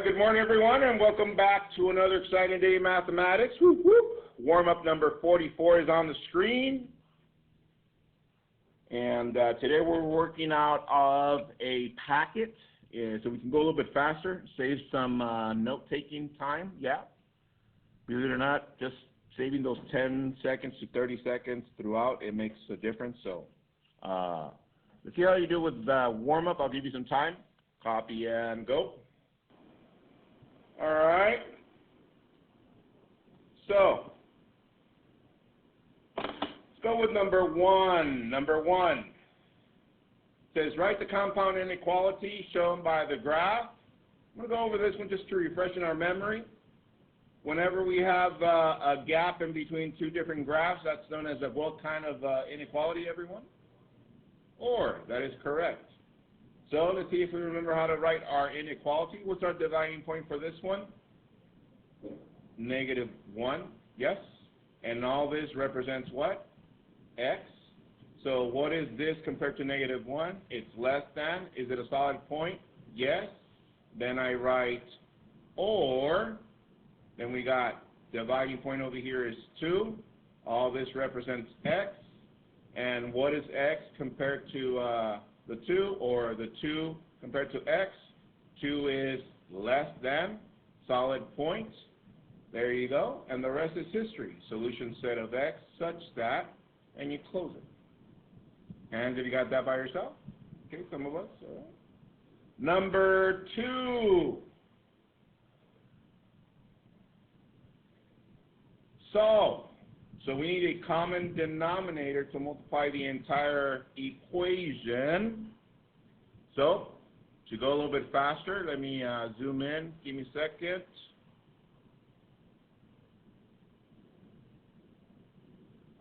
right, good morning, everyone, and welcome back to another exciting day in mathematics. Whoop, whoop. Warm-up number 44 is on the screen. And today we're working out of a packet, so we can go a little bit faster, save some note-taking time, yeah. Believe it or not, just saving those 10 seconds to 30 seconds throughout, it makes a difference. So let's see how you do with warm-up. I'll give you some time. Copy and go. All right. So let's go with number one. Number one says, write the compound inequality shown by the graph. I'm going to go over this one just to refresh in our memory. Whenever we have a gap in between two different graphs, that's known as a what kind of inequality, everyone? Or, that is correct. So let's see if we remember how to write our inequality. What's our dividing point for this one? -1, yes. And all this represents what? X. So what is this compared to -1? It's less than. Is it a solid point? Yes. Then I write or. Then we got dividing point over here is 2. All this represents X. And what is X compared to the 2, or the 2 compared to X? 2 is less than, solid point. There you go. And the rest is history. Solution set of X such that, and you close it. And if you got that by yourself? Okay, some of us. All right. Number 2. Solve. So we need a common denominator to multiply the entire equation. So to go a little bit faster, let me zoom in. Give me a second.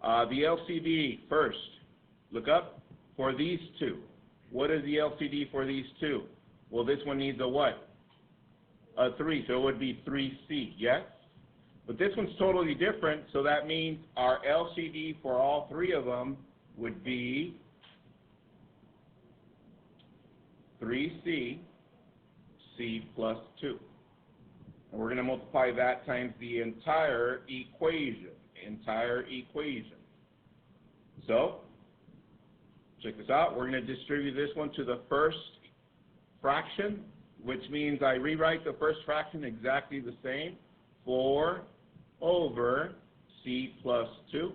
The LCD first. Look up for these two. What is the LCD for these two? Well, this one needs a what? A 3, so it would be 3C, yes? But this one's totally different, so that means our LCD for all three of them would be 3C, C plus 2. And we're going to multiply that times the entire equation. So, check this out. We're going to distribute this one to the first fraction, which means I rewrite the first fraction exactly the same. 4 over C plus 2.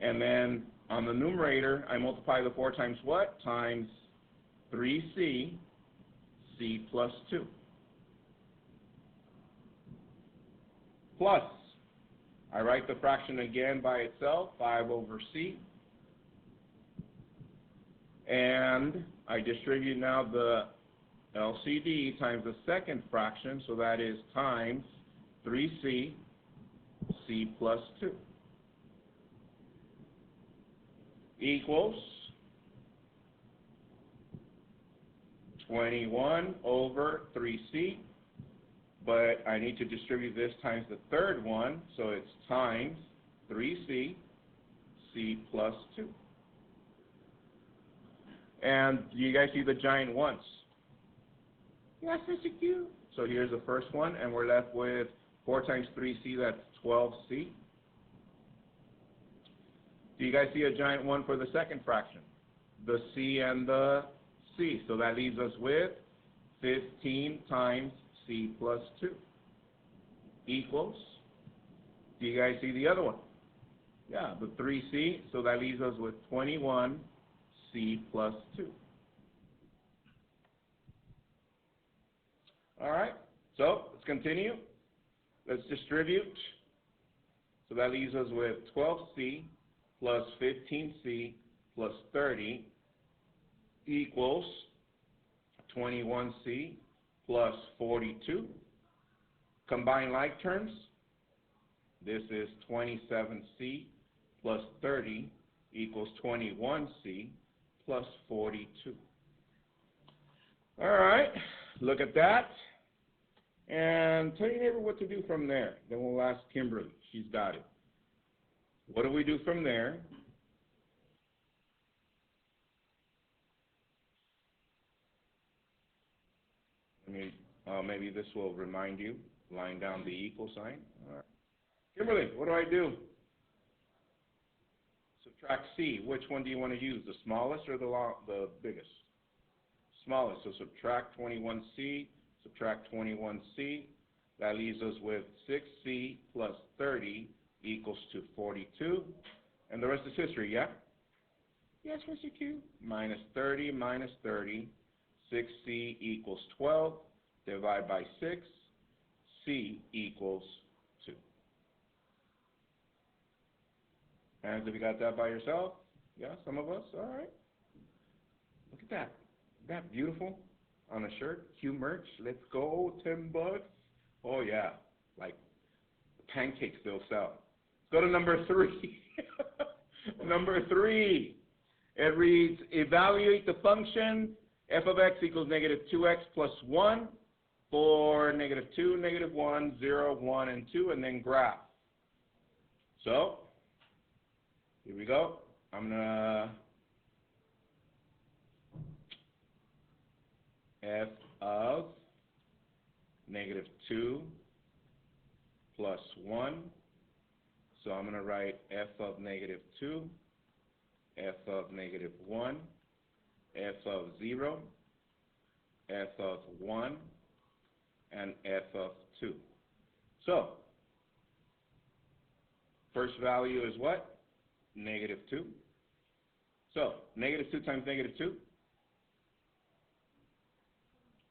And then on the numerator, I multiply the 4 times what? Times 3C, C plus 2. Plus, I write the fraction again by itself, 5 over C. And I distribute now the LCD times the second fraction, so that is times 3C, C plus 2, equals 21 over 3C, but I need to distribute this times the third one, so it's times 3C, C plus 2. And do you guys see the giant ones? Yes, Mr. Q. So here's the first one, and we're left with 4 times 3C, that's 12C. Do you guys see a giant one for the second fraction? The C and the C. So that leaves us with 15 times C plus 2 equals, do you guys see the other one? Yeah, the 3C, so that leaves us with 21 C plus 2. All right, so let's continue. Let's distribute. So that leaves us with 12C plus 15C plus 30 equals 21C plus 42. Combine like terms. This is 27C plus 30 equals 21C plus 42. All right, look at that. And tell your neighbor what to do from there. Then we'll ask Kimberly. She's got it. What do we do from there? I mean, maybe this will remind you. Line down the equal sign. All right. Kimberly, what do I do? Subtract C. Which one do you want to use? The smallest or the biggest? Smallest. So subtract 21C, subtract 21C. That leaves us with 6C plus 30 equals to 42. And the rest is history, yeah? Yes, Mr. Q. Minus 30 minus 30. 6C equals 12. Divide by 6. C equals 2. And have you got that by yourself? Yeah, some of us? All right. Look at that. Isn't that beautiful? On a shirt, Q merch. Let's go, $10. Oh, yeah. Like pancakes they'll sell. Go to number 3. Number 3. It reads, evaluate the function f of x equals negative 2x plus 1 for negative 2, negative 1, 0, 1, and 2, and then graph. So, here we go. I'm going to f of negative 2 plus 1. So I'm going to write f of negative 2, f of negative 1, f of 0, f of 1, and f of 2. So, first value is what? Negative 2. So, negative 2 times negative 2?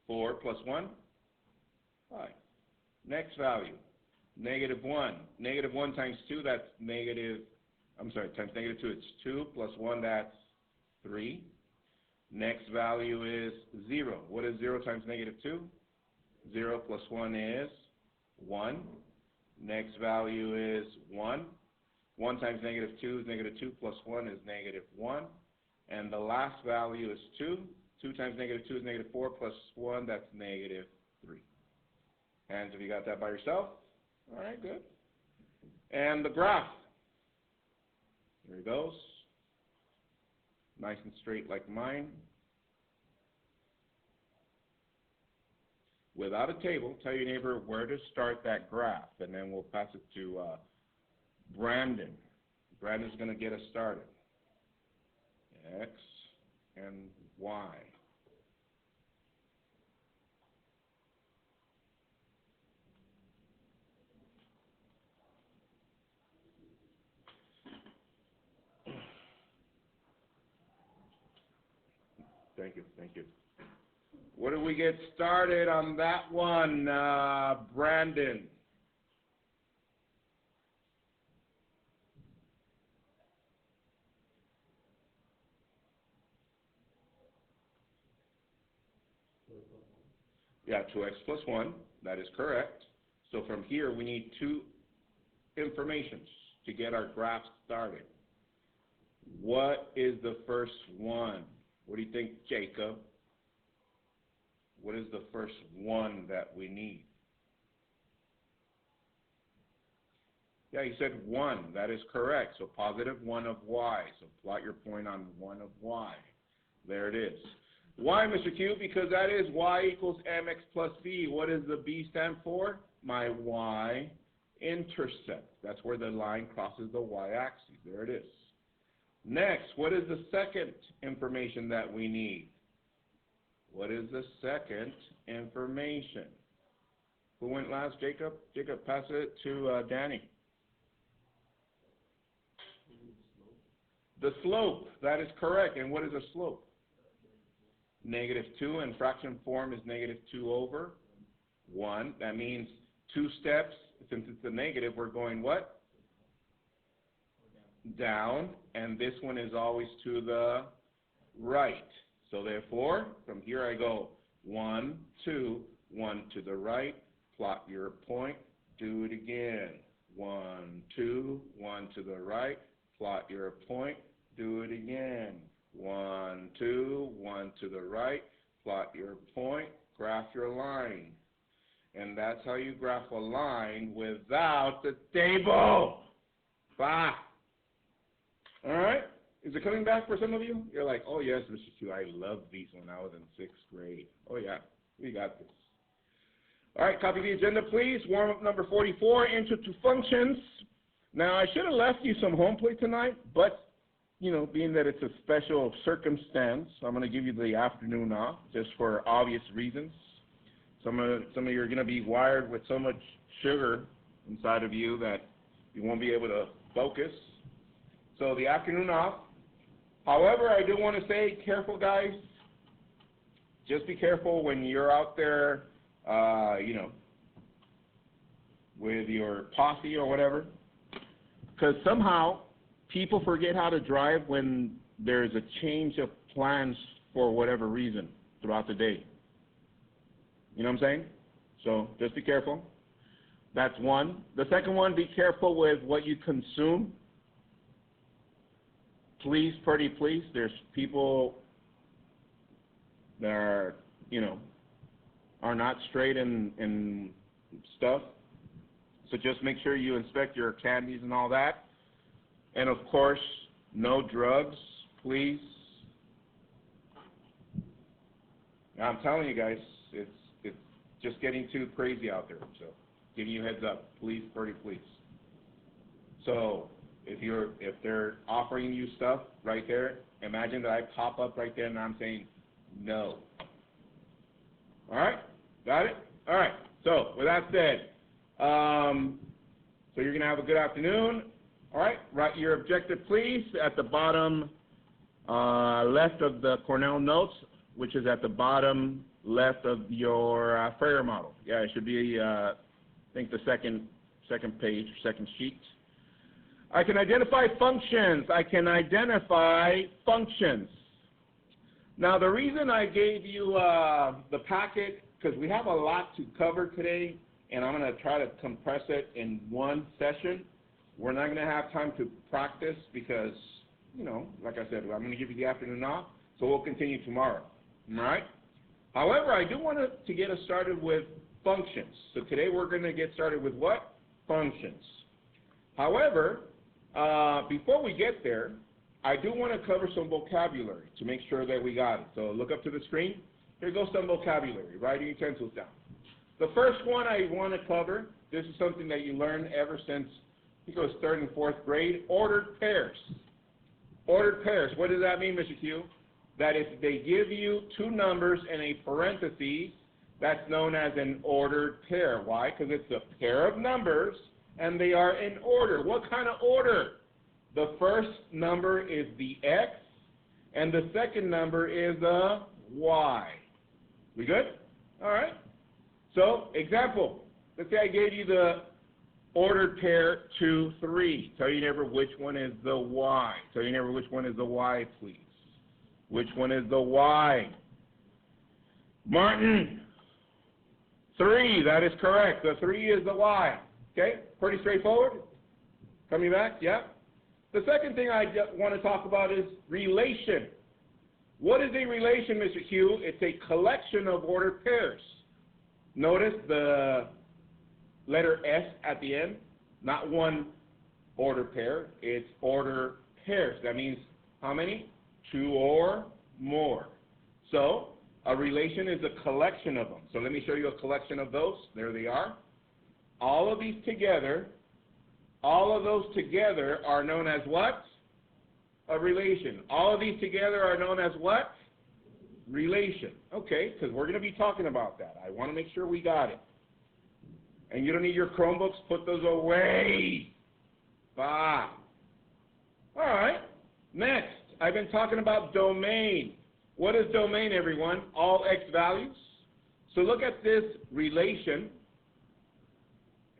4 plus 1? 5. Next value, negative 1. Negative 1 times 2, that's negative, times negative 2, it's 2 plus 1, that's 3. Next value is 0. What is 0 times negative 2? 0 plus 1 is 1. Next value is 1. 1 times negative 2 is negative 2 plus 1 is negative 1. And the last value is 2. 2 times negative 2 is negative 4 plus 1, that's negative 3. Hands, have you got that by yourself? All right, good. And the graph. Here it goes. Nice and straight like mine. Without a table, tell your neighbor where to start that graph, and then we'll pass it to Brandon. Brandon's going to get us started. X and Y. Thank you, thank you. What do we get started on that one, Brandon? Yeah, 2x plus 1, that is correct. So from here, we need two informations to get our graph started. What is the first one? What do you think, Jacob? What is the first one that we need? Yeah, you said 1. That is correct. So positive 1 of y. So plot your point on 1 of y. There it is. Why, Mr. Q? Because that is y equals mx plus b. What does the b stand for? My y-intercept. That's where the line crosses the y-axis. There it is. Next, what is the second information that we need? What is the second information? Who went last? Jacob? Jacob, pass it to Danny. The slope. That is correct. And what is a slope? Negative 2, and fraction form is negative 2 over 1. That means 2 steps. Since it's a negative, we're going what? Down. And this one is always to the right. So therefore, from here I go 1, 2, 1 to the right, plot your point, do it again. 1, 2, 1 to the right, plot your point, do it again. 1, 2, 1 to the right, plot your point, graph your line. And that's how you graph a line without the table. Bah! All right? Is it coming back for some of you? You're like, oh, yes, Mr. Q, I loved these when I was in 6th grade. Oh, yeah, we got this. All right, copy the agenda, please. Warm-up number 44, intro to functions. Now, I should have left you some home plate tonight, but, you know, being that it's a special circumstance, I'm going to give you the afternoon off just for obvious reasons. Some of you are going to be wired with so much sugar inside of you that you won't be able to focus. So the afternoon off. However, I do want to say, careful, guys. Just be careful when you're out there, you know, with your posse or whatever. Because somehow people forget how to drive when there's a change of plans for whatever reason throughout the day. You know what I'm saying? So just be careful. That's one. The second one, be careful with what you consume. Please, pretty please, there's people that are, you know, are not straight in stuff. So just make sure you inspect your candies and all that. And of course, no drugs, please. Now, I'm telling you guys, it's just getting too crazy out there. So giving you a heads up, please, pretty please. So if they're offering you stuff right there, imagine that I pop up right there and I'm saying no. All right? Got it? All right. So with that said, so you're going to have a good afternoon. All right. Write your objective, please, at the bottom left of the Cornell notes, which is at the bottom left of your Frayer model. Yeah, it should be, I think, the second page, second sheet. I can identify functions. I can identify functions. Now, the reason I gave you the packet, because we have a lot to cover today, and I'm going to try to compress it in one session. We're not going to have time to practice because, you know, like I said, I'm going to give you the afternoon off, so we'll continue tomorrow. All right? However, I do want to get us started with functions. So today we're going to get started with what? Functions. However, before we get there, I do want to cover some vocabulary to make sure that we got it. So look up to the screen. Here goes some vocabulary. Write your utensils down. The first one I want to cover, this is something that you learned ever since, I think it was 3rd and 4th grade, ordered pairs. Ordered pairs. What does that mean, Mr. Q? That if they give you two numbers in a parenthesis, that's known as an ordered pair. Why? Because it's a pair of numbers and they are in order. What kind of order? The first number is the X and the second number is the Y. We good? All right. So, example. Let's say I gave you the ordered pair 2, 3. Tell your neighbor which one is the Y. Tell your neighbor which one is the Y, please. Which one is the Y? Martin. 3, that is correct. The 3 is the Y. Okay? Pretty straightforward. Coming back? Yeah? The second thing I want to talk about is relation. What is a relation, Mr. Q? It's a collection of ordered pairs. Notice the letter S at the end. Not one ordered pair. It's ordered pairs. That means how many? 2 or more. So a relation is a collection of them. So let me show you a collection of those. There they are. All of these together, all of those together are known as what? A relation. All of these together are known as what? Relation. Okay, because we're going to be talking about that. I want to make sure we got it. And you don't need your Chromebooks. Put those away. Bye. All right. Next, I've been talking about domain. What is domain, everyone? All X values. So look at this relation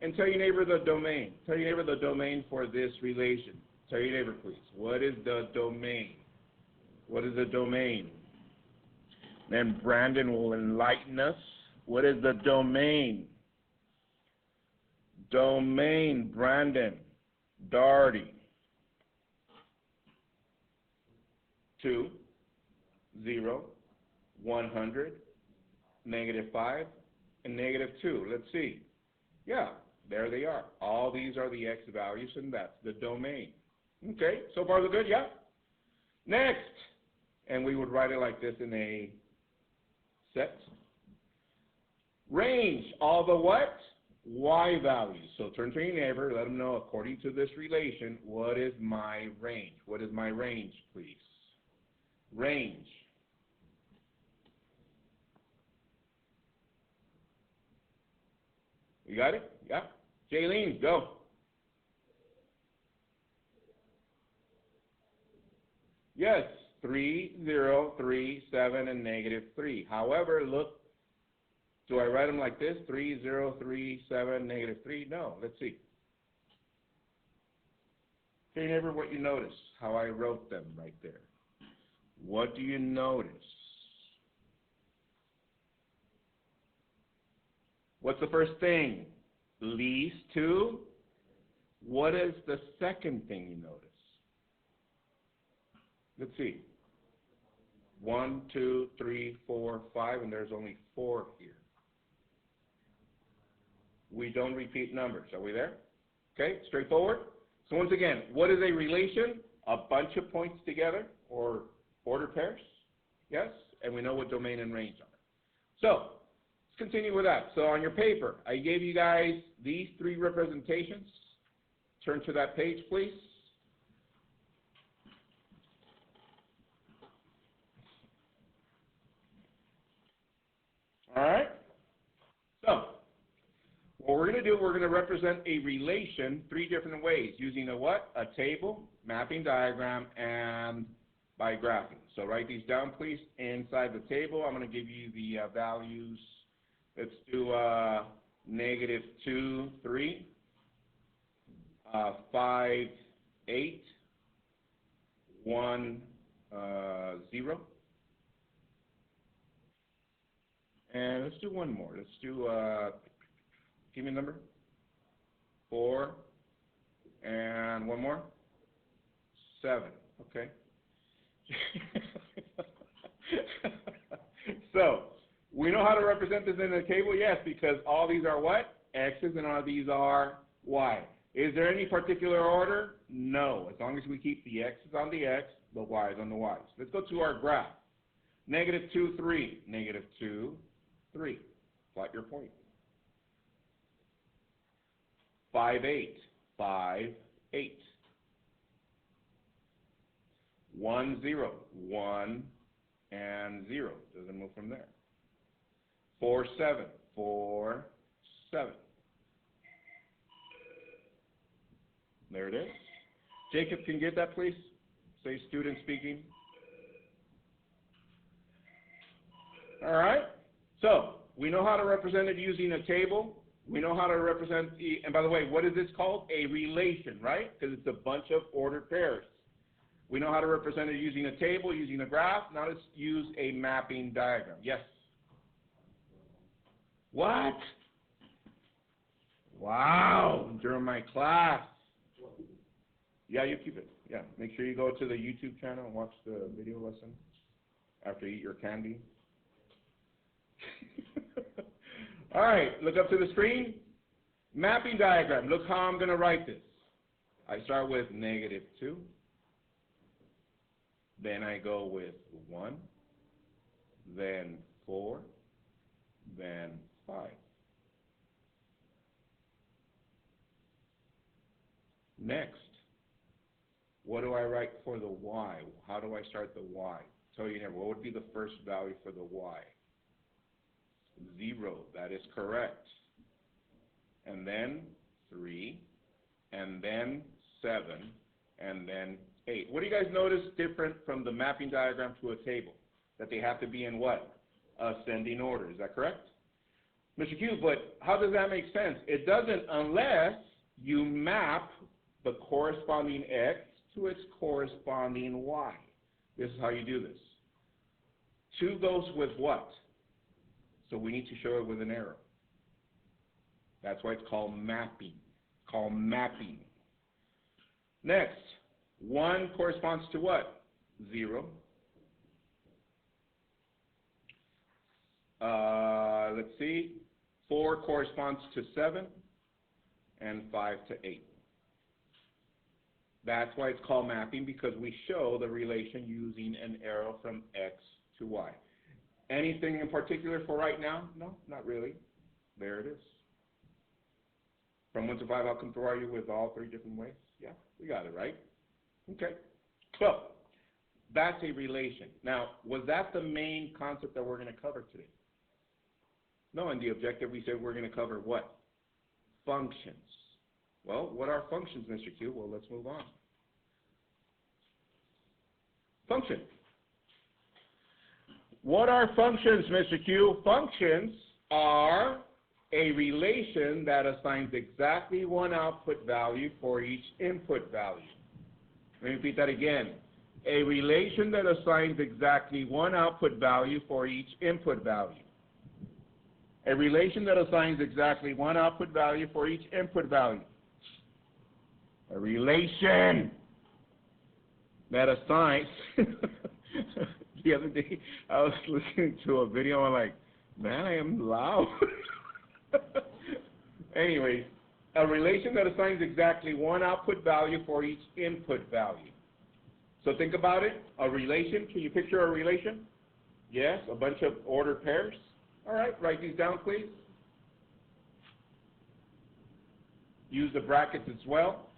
and tell your neighbor the domain. Tell your neighbor the domain for this relation. Tell your neighbor, please. What is the domain? What is the domain? Then Brandon will enlighten us. What is the domain? Domain, Brandon. Darty. 2, 0, 100, -5, and -2. Let's see. Yeah, there they are. All these are the X values, and that's the domain. Okay, so far so good, yeah? Next, and we would write it like this in a set. Range, all the what? Y values. So turn to your neighbor, let them know, according to this relation, what is my range? What is my range, please? Range. You got it? Yeah? Jaylene, go. Yes, 3, 0, 3, 7, and negative 3. However, look, do I write them like this? 3, 0, 3, 7, negative 3? No, let's see. Okay, neighbor, what you notice? How I wrote them right there. What do you notice? What's the first thing? Least to. What is the second thing you notice? Let's see. 1, 2, 3, 4, 5, and there's only 4 here. We don't repeat numbers. Are we there? Okay, straightforward. So once again, what is a relation? A bunch of points together, or ordered pairs. Yes? And we know what domain and range are. So let's continue with that. So on your paper, I gave you guys these 3 representations. Turn to that page, please. All right? So what we're going to do, we're going to represent a relation 3 different ways, using a what? A table, mapping diagram, and by graphing. So write these down, please. Inside the table, I'm going to give you the values. Let's do negative 2, 3, 5, 8, 1, 0. And let's do one more. Let's do, give me a number. 4, and one more. 7, okay. So, we know how to represent this in the table, yes, because all these are what? X's, and all these are Y. Is there any particular order? No. As long as we keep the X's on the X, the Y's on the Y's. Let's go to our graph. Negative 2, 3. Negative 2, 3. Plot your point. 5, 8. 5, 8. 1, 0. 1, and 0. Doesn't move from there. 4, 7. 4, 7. There it is. Jacob, can you get that, please? Say student speaking. All right. So we know how to represent it using a table. We know how to represent the, and by the way, what is this called? A relation, right? Because it's a bunch of ordered pairs. We know how to represent it using a table, using a graph. Now let's use a mapping diagram. Yes? What? Wow, during my class. Yeah, you keep it. Yeah, make sure you go to the YouTube channel and watch the video lesson after you eat your candy. All right, look up to the screen. Mapping diagram. Look how I'm going to write this. I start with negative 2. Then I go with 1. Then 4. Then 5. Next, what do I write for the Y? How do I start the Y? Tell you now, what would be the first value for the Y? 0, that is correct. And then 3, and then 7, and then 8. What do you guys notice different from the mapping diagram to a table? That they have to be in what? Ascending order, is that correct? Mr. Q, but how does that make sense? It doesn't unless you map the corresponding X to its corresponding Y. This is how you do this. 2 goes with what? So we need to show it with an arrow. That's why it's called mapping. It's called mapping. Next, 1 corresponds to what? 0. Let's see. 4 corresponds to 7, and 5 to 8. That's why it's called mapping, because we show the relation using an arrow from X to Y. Anything in particular for right now? No, not really. There it is. From 1 to 5, how comfortable are you with all 3 different ways? Yeah, we got it, right? Okay. So, that's a relation. Now, was that the main concept that we're going to cover today? No, in the objective we said we're going to cover what? Functions. Well, what are functions, Mr. Q? Well, let's move on. Function. What are functions, Mr. Q? Functions are a relation that assigns exactly one output value for each input value. Let me repeat that again. A relation that assigns exactly one output value for each input value. A relation that assigns exactly one output value for each input value. A relation that assigns, the other day I was listening to a video and I'm like, man, I am loud. Anyways, a relation that assigns exactly one output value for each input value. So think about it, a relation, can you picture a relation? Yes, a bunch of ordered pairs. All right, write these down, please. Use the brackets as well.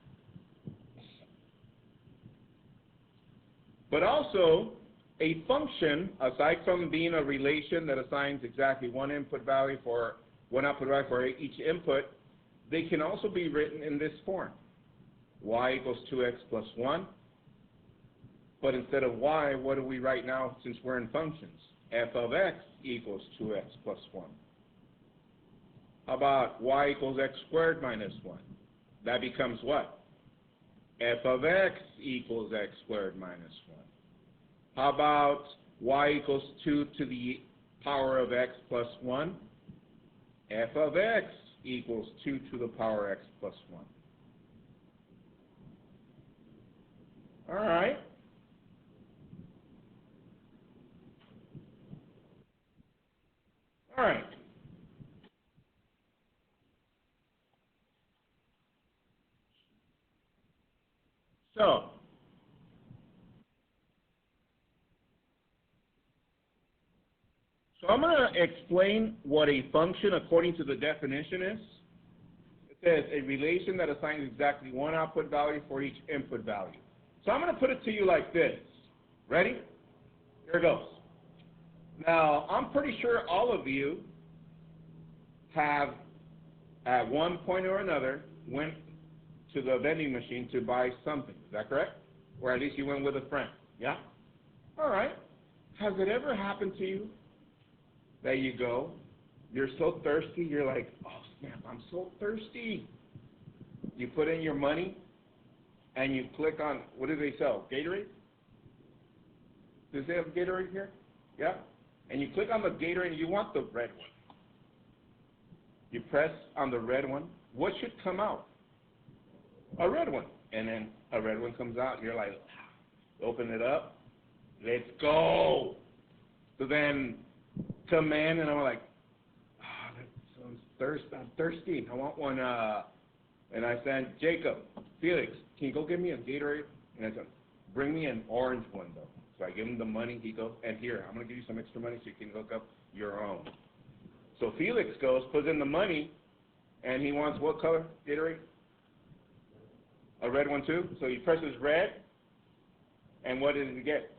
But also, a function, aside from being a relation that assigns exactly one output value for each input, they can also be written in this form. Y equals 2x plus 1. But instead of y, what do we write now since we're in functions? F of x equals 2x plus 1. How about y equals x squared minus 1? That becomes what? F of x equals x squared minus 1. How about y equals 2 to the power of x plus 1? F of x equals 2 to the power x plus 1. All right. All right. So, I'm going to explain what a function according to the definition is. It says a relation that assigns exactly one output value for each input value. So I'm going to put it to you like this. Ready? Here it goes. Now, I'm pretty sure all of you have, at one point or another, went to the vending machine to buy something. Is that correct? Or at least you went with a friend. Yeah? All right. Has it ever happened to you that you go, you're so thirsty, you're like, oh snap, I'm so thirsty. You put in your money and you click on, what do they sell? Gatorade? Does they have Gatorade here? Yeah? And you click on the Gatorade and you want the red one. You press on the red one. What should come out? A red one. And then a red one comes out and you're like, open it up. Let's go. So then some man and I'm like, I'm thirsty. I want one. And I said, Jacob, Felix, can you go get me a Gatorade? And I said, bring me an orange one though. So I give him the money. He goes, and here, I'm going to give you some extra money so you can hook up your own. So Felix goes, puts in the money, and he wants what color Gatorade? A red one too. So he presses red, and what does he get?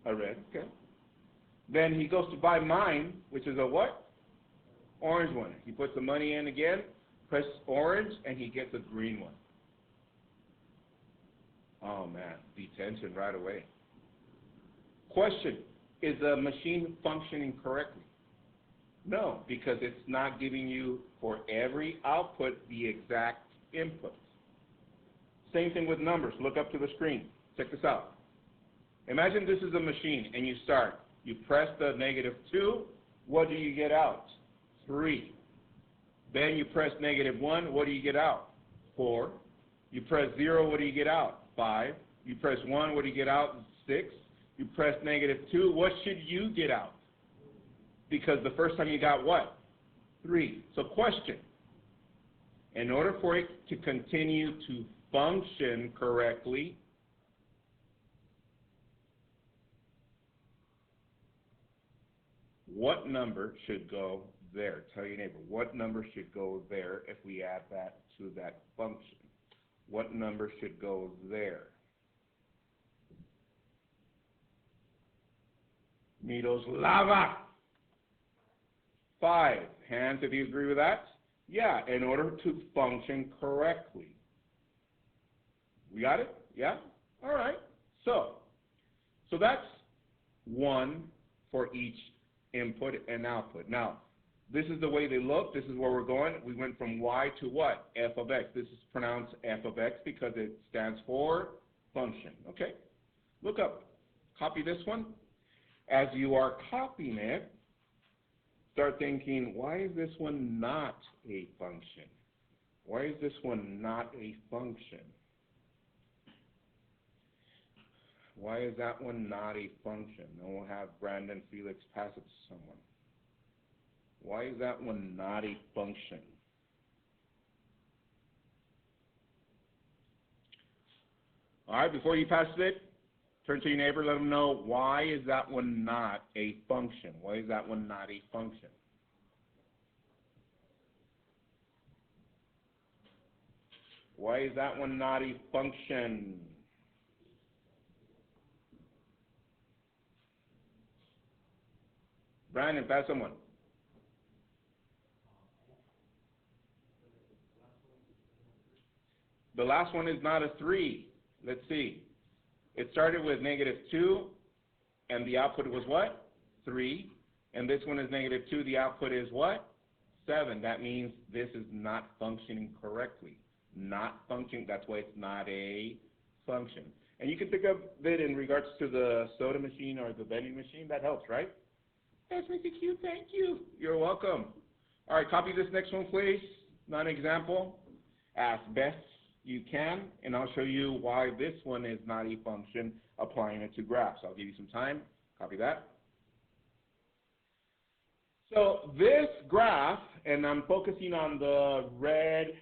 A red. Okay. Then he goes to buy mine, which is a what? Orange one. He puts the money in again, presses orange, and he gets a green one. Oh man, detention right away. Question, is the machine functioning correctly? No, because it's not giving you for every output the exact input. Same thing with numbers. Look up to the screen. Check this out. Imagine this is a machine and you start. You press the -2. What do you get out? 3. Then you press -1. What do you get out? 4. You press 0. What do you get out? 5. You press 1. What do you get out? 6. You press -2. What should you get out? Because the first time you got what? 3. So question. In order for it to continue to function correctly, what number should go there. Tell your neighbor, what number should go there if we add that to that function? What number should go there? Mitos lava. 5. Hands if you agree with that. Yeah, in order to function correctly. We got it? Yeah? All right. So that's 1 for each input and output. Now, this is the way they look. This is where we're going. We went from y to what? F of x. This is pronounced f of x because it stands for function. Okay? Look up. Copy this one. As you are copying it, start thinking, why is this one not a function? Why is this one not a function? Why is that one not a function? And we'll have Brandon Felix pass it to someone. Why is that one not a function? All right, before you pass it, turn to your neighbor, let them know, why is that one not a function? Why is that one not a function? Why is that one not a function? Brandon, pass someone. The last one is not a 3. Let's see. It started with -2, and the output was what? 3. And this one is -2. The output is what? 7. That means this is not functioning correctly. Not functioning. That's why it's not a function. And you can think of it in regards to the soda machine or the vending machine. That helps, right? Yes, Mr. Q, thank you. You're welcome. All right, copy this next one, please. Non-example. As best you can, and I'll show you why this one is not a function, applying it to graphs. I'll give you some time. Copy that. So this graph, and I'm focusing on the red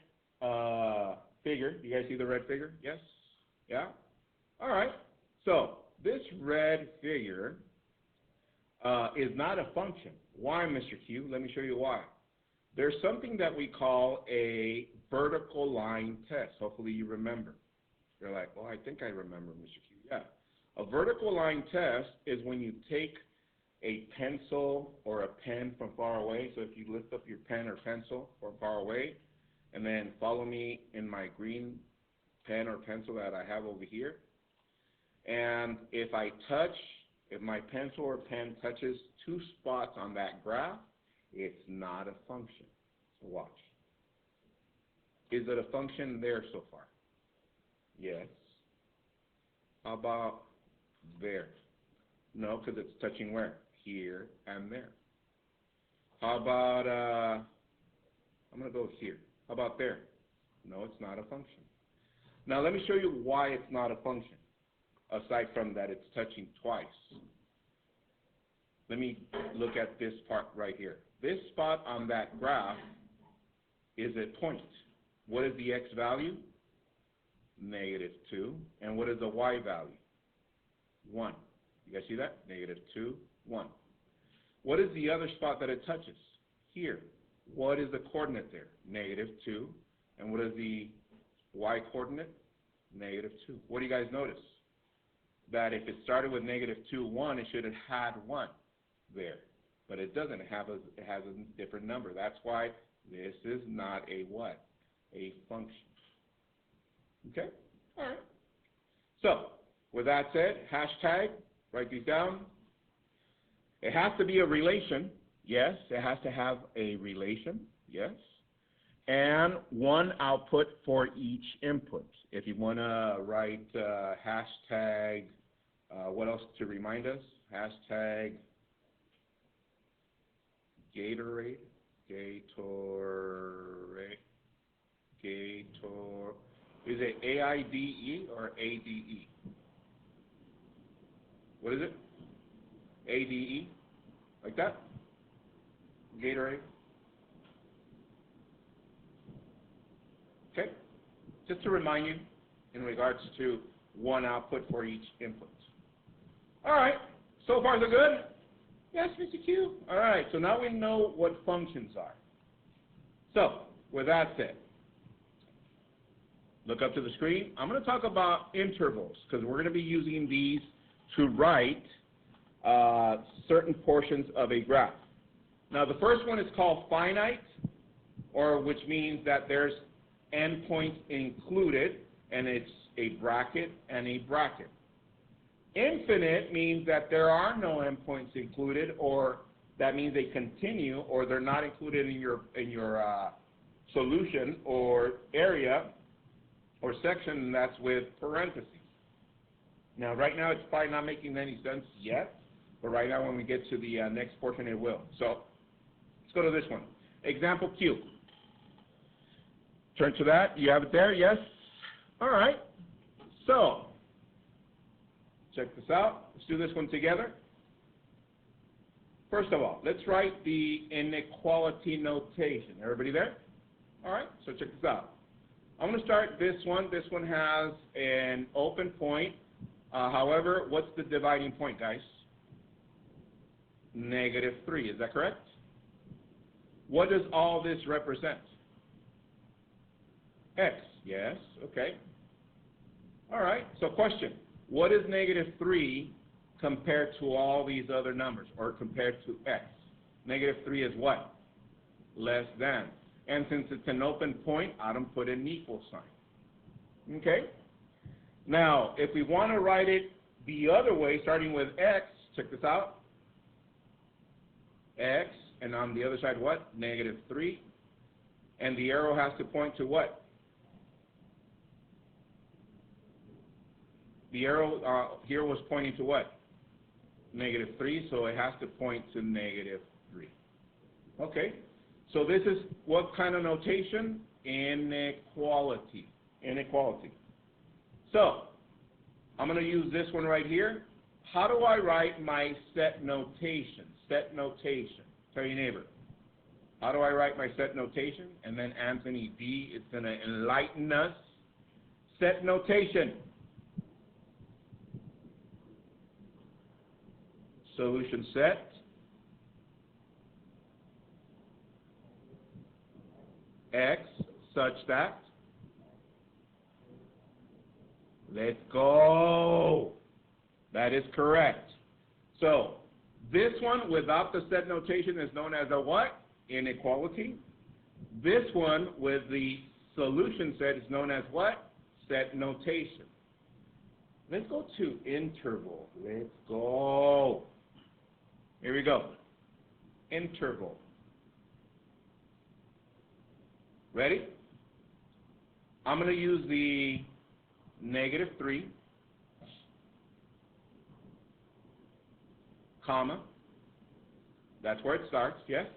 figure. You guys see the red figure? Yes? Yeah? All right. So this red figure is not a function. Why, Mr. Q? Let me show you why. There's something that we call a vertical line test. Hopefully you remember. You're like, well, I think I remember, Mr. Q. Yeah. A vertical line test is when you take a pencil or a pen from far away. So if you lift up your pen or pencil from far away, and then follow me in my green pen or pencil that I have over here. And if my pencil or pen touches 2 spots on that graph, it's not a function. So watch. Is it a function there so far? Yes. How about there? No, because it's touching where? Here and there. How about, I'm going to go here. How about there? No, it's not a function. Now let me show you why it's not a function, aside from that it's touching twice. Let me look at this part right here. This spot on that graph is a point. What is the x value? -2. And what is the y value? 1. You guys see that? -2, 1. What is the other spot that it touches? Here. What is the coordinate there? -2. And what is the y coordinate? -2. What do you guys notice? That if it started with -2, 1, it should have had 1 there. But it doesn't. It has a different number. That's why this is not a what? A function. Okay? All right. So, with that said, hashtag, write these down. It has to be a relation. Yes, it has to have a relation. Yes. And one output for each input. If you want to write hashtag, what else to remind us? Hashtag Gatorade. Gator. Is it AIDE or ADE? What is it? ADE? Like that? Gatorade? Okay? Just to remind you in regards to one output for each input. All right. So far so good? Yes, Mr. Q. All right, so now we know what functions are. So, with that said, look up to the screen. I'm going to talk about intervals because we're going to be using these to write certain portions of a graph. Now, the first one is called finite, or which means that there's endpoints included, and it's a bracket and a bracket. Infinite means that there are no endpoints included, or that means they continue, or they're not included in your solution or area or section, and that's with parentheses. Now, right now, it's probably not making any sense yet, but right now, when we get to the next portion, it will. So, let's go to this one. Example Q. Turn to that. You have it there? Yes? All right. So, check this out. Let's do this one together. First of all, let's write the inequality notation. Everybody there? All right. So, check this out. I'm going to start this one. This one has an open point. However, what's the dividing point, guys? -3. Is that correct? What does all this represent? X. Yes. Okay. All right. So, question. What is -3 compared to all these other numbers, or compared to X? -3 is what? Less than. And since it's an open point, I don't put an equal sign. Okay? Now, if we want to write it the other way, starting with X, check this out. X, and on the other side, what? -3. And the arrow has to point to what? The arrow here was pointing to what? -3, so it has to point to -3. Okay, so this is what kind of notation? Inequality. Inequality. So, I'm going to use this one right here. How do I write my set notation? Set notation. Tell your neighbor. How do I write my set notation? And then Anthony D is going to enlighten us. Set notation. Solution set. X such that. Let's go. That is correct. So, this one without the set notation is known as a what? Inequality. This one with the solution set is known as what? Set notation. Let's go to interval. Let's go. Here we go. Interval. Ready? I'm going to use the -3, comma. That's where it starts, yes?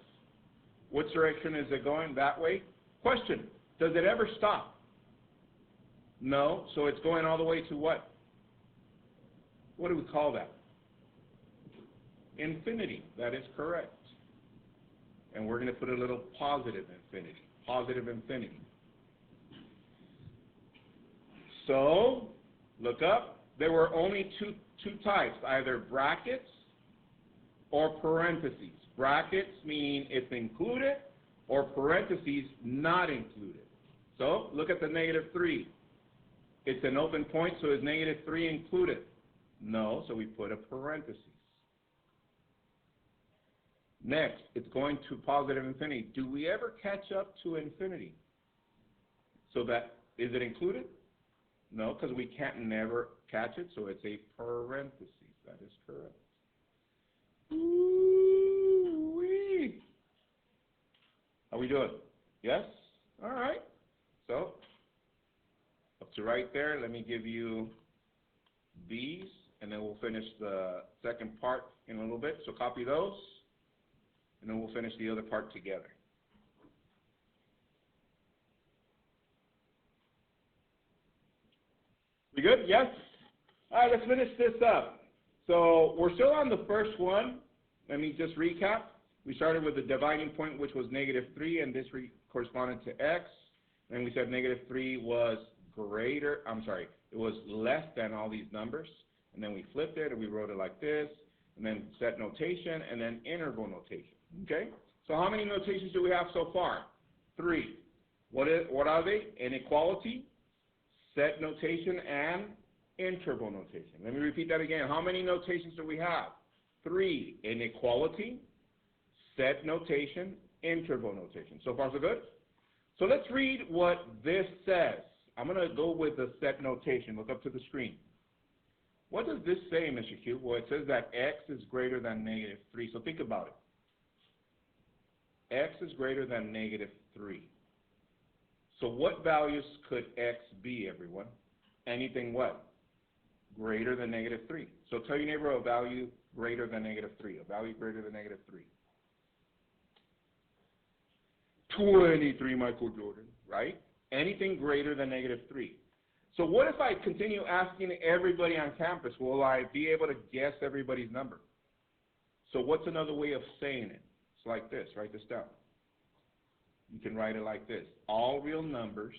Which direction is it going? That way? Question, does it ever stop? No, so it's going all the way to what? What do we call that? Infinity. That is correct. And we're going to put a little positive infinity. Positive infinity. So, look up. There were only two types, either brackets or parentheses. Brackets mean it's included, or parentheses not included. So, look at the -3. It's an open point, so is -3 included? No, so we put a parenthesis. Next, it's going to positive infinity. Do we ever catch up to infinity? So that, is it included? No, because we can't never catch it, so it's a parenthesis. That is correct. Ooh-wee. How we doing? Yes? All right. So, up to right there, let me give you these, and then we'll finish the second part in a little bit. So copy those, and then we'll finish the other part together. We good? Yes? All right, let's finish this up. So we're still on the first one. Let me just recap. We started with the dividing point, which was -3, and this corresponded to x. And we said -3 was it was less than all these numbers. And then we flipped it, and we wrote it like this. and then set notation, and then interval notation. Okay? So how many notations do we have so far? 3. What are they? Inequality, set notation, and interval notation. Let me repeat that again. How many notations do we have? 3. Inequality, set notation, interval notation. So far, so good? So let's read what this says. I'm going to go with the set notation. Look up to the screen. What does this say, Mr. Q? Well, it says that x is greater than negative 3. So think about it. X is greater than negative 3. So what values could x be, everyone? Anything what? Greater than negative 3. So tell your neighbor a value greater than negative 3. A value greater than negative 3. 23, Michael Jordan, right? Anything greater than negative 3. So what if I continue asking everybody on campus, will I be able to guess everybody's number? So what's another way of saying it? It's like this. Write this down. You can write it like this. All real numbers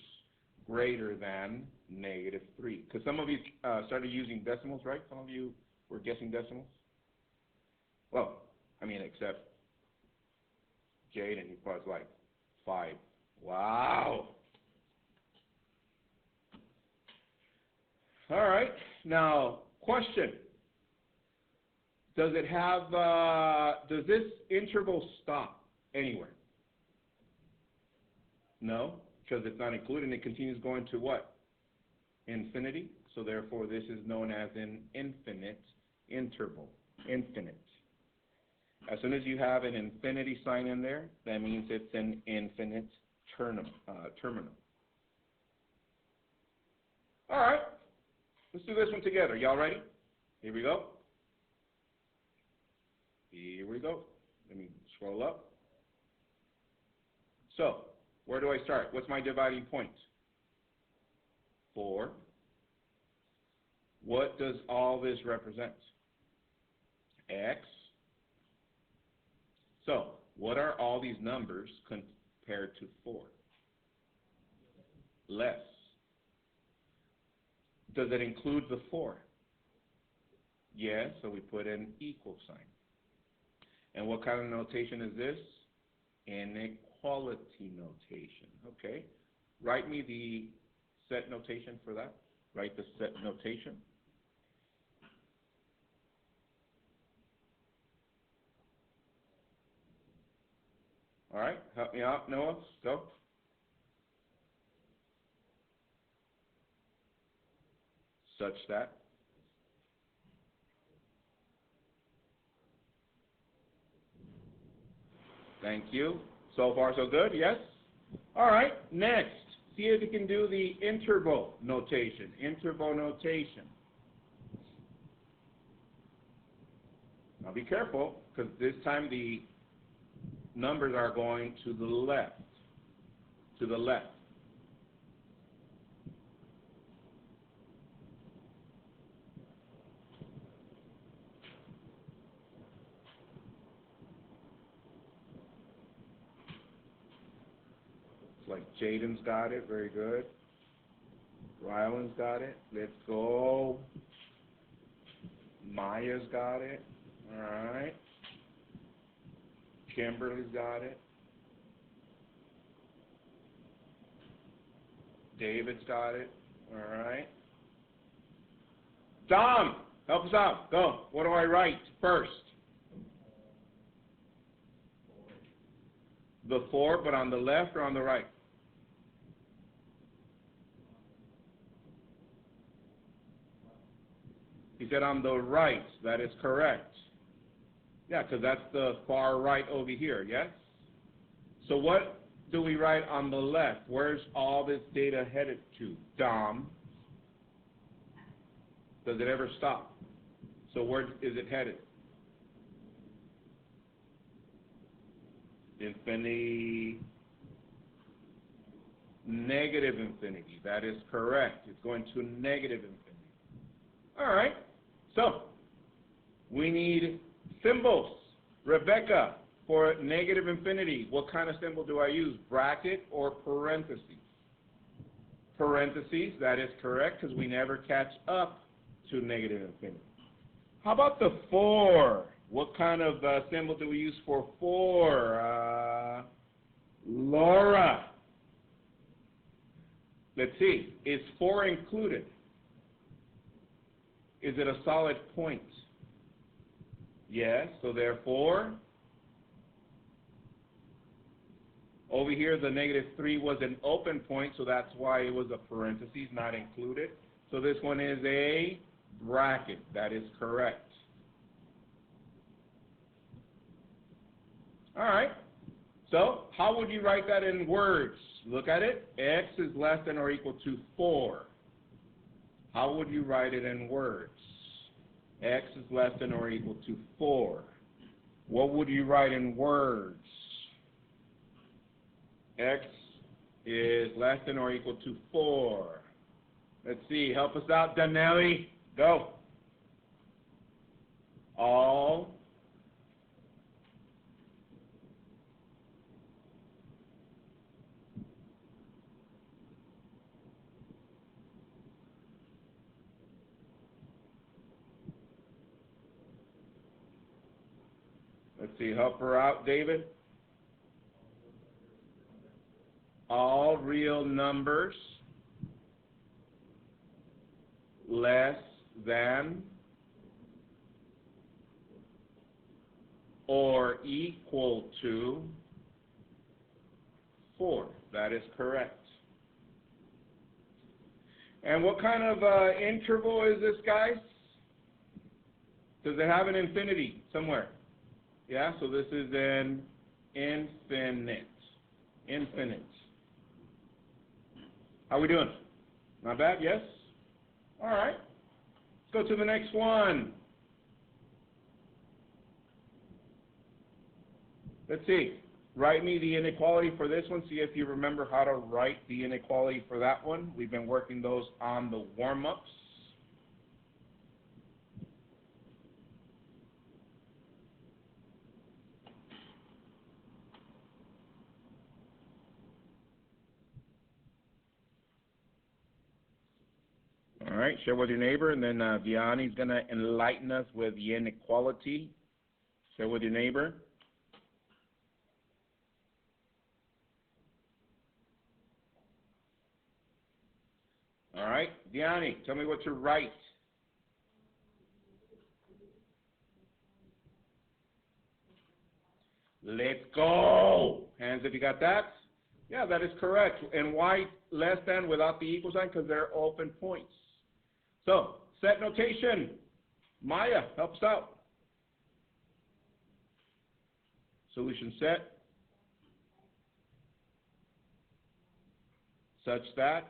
greater than negative 3. Because some of you started using decimals, right? Some of you were guessing decimals. Well, I mean, except Jaden, he was like 5. Wow. All right. Now, question. Does it have, does this interval stop anywhere? No, because it's not included, and it continues going to what? Infinity. So therefore, this is known as an infinite interval. Infinite. As soon as you have an infinity sign in there, that means it's an infinite terminal. All right. Let's do this one together. Y'all ready? Here we go. Here we go. Let me scroll up. So, where do I start? What's my dividing point? 4. What does all this represent? X. So, what are all these numbers compared to 4? Less. Does it include the 4? Yes, so we put an equal sign. And what kind of notation is this? Inequality notation. Okay. Write me the set notation for that. Write the set notation. All right. Help me out, Noah. Go. Such that. Thank you. So far, so good, yes? All right, next. See if you can do the interval notation. Interval notation. Now be careful, because this time the numbers are going to the left. To the left. Like Jaden's got it, very good. Rylan's got it. Let's go. Maya's got it. All right. Kimberly's got it. David's got it. All right. Dom, help us out. Go. What do I write first? The 4, but on the left or on the right? He said on the right. That is correct. Yeah, because that's the far right over here, yes? So what do we write on the left? Where's all this data headed to? Dom. Does it ever stop? So where is it headed? Infinity. Negative infinity. That is correct. It's going to negative infinity. All right. So we need symbols. Rebecca, for negative infinity, what kind of symbol do I use? Bracket or parentheses? Parentheses, that is correct, because we never catch up to negative infinity. How about the 4? What kind of symbol do we use for 4? Laura. Let's see. Is 4 included? Is it a solid point? Yes. So therefore, over here the -3 was an open point, so that's why it was a parentheses, not included. So this one is a bracket. That is correct. All right. So how would you write that in words? Look at it. X is less than or equal to 4. How would you write it in words? X is less than or equal to 4. What would you write in words? X is less than or equal to 4. Let's see. Help us out, Danelli. Go. All Let's see, help her out, David. All real numbers less than or equal to 4. That is correct. And what kind of interval is this, guys? Does it have an infinity somewhere? Yeah, so this is an infinite. Infinite. How we doing? Not bad, yes? All right. Let's go to the next one. Let's see. Write me the inequality for this one. See if you remember how to write the inequality for that one. We've been working those on the warm-ups. All right, share with your neighbor, and then Vianney's going to enlighten us with the inequality. Share with your neighbor. All right, Vianney, tell me what to write. Let's go. Hands if you got that. Yeah, that is correct. And why less than without the equal sign? Because they're open points. So, set notation. Maya, help us out. Solution set such that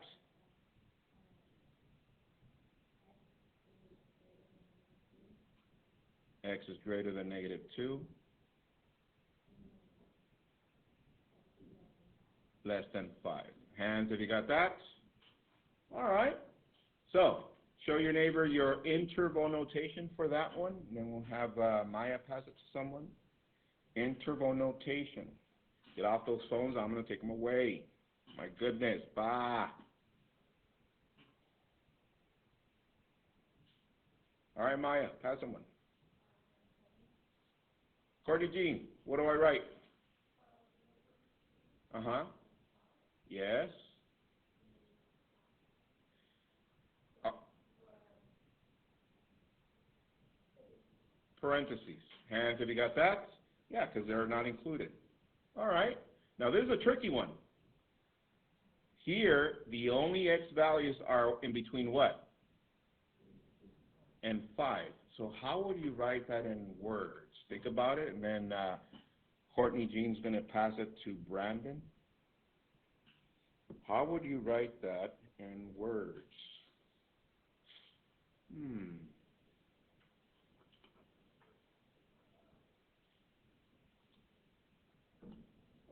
x is greater than -2, less than 5. Hands if you got that. All right. So, show your neighbor your interval notation for that one. And then we'll have Maya pass it to someone. Interval notation. Get off those phones. I'm going to take them away. My goodness. Bah. All right, Maya, pass someone. Courtney Jean, what do I write? Uh-huh. Yes. Parentheses. Hands, have you got that? Yeah, because they're not included. All right. Now, this is a tricky one. Here, the only x values are in between what? And 5. So how would you write that in words? Think about it, and then Courtney Jean's going to pass it to Brandon. How would you write that in words?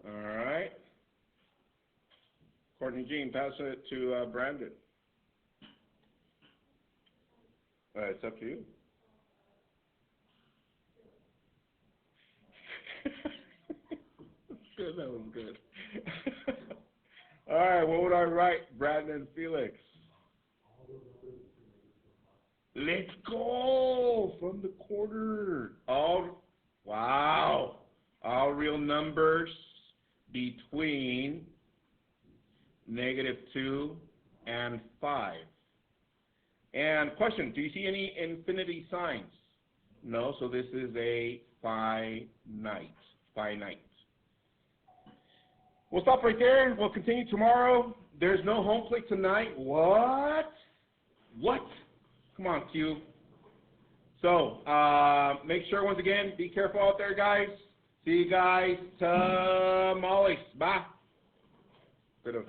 All right. Courtney Jean, pass it to Brandon. It's up to you. Good, that was good. All right, what would I write, Brandon Felix? Let's go from the quarter. Wow. All real numbers between -2 and 5. And question, do you see any infinity signs? No, so this is a finite. We'll stop right there. We'll continue tomorrow. There's no home plate tonight. What? Come on, Q. So, make sure, once again, be careful out there, guys. See you guys tomorrow. Bye. Bit of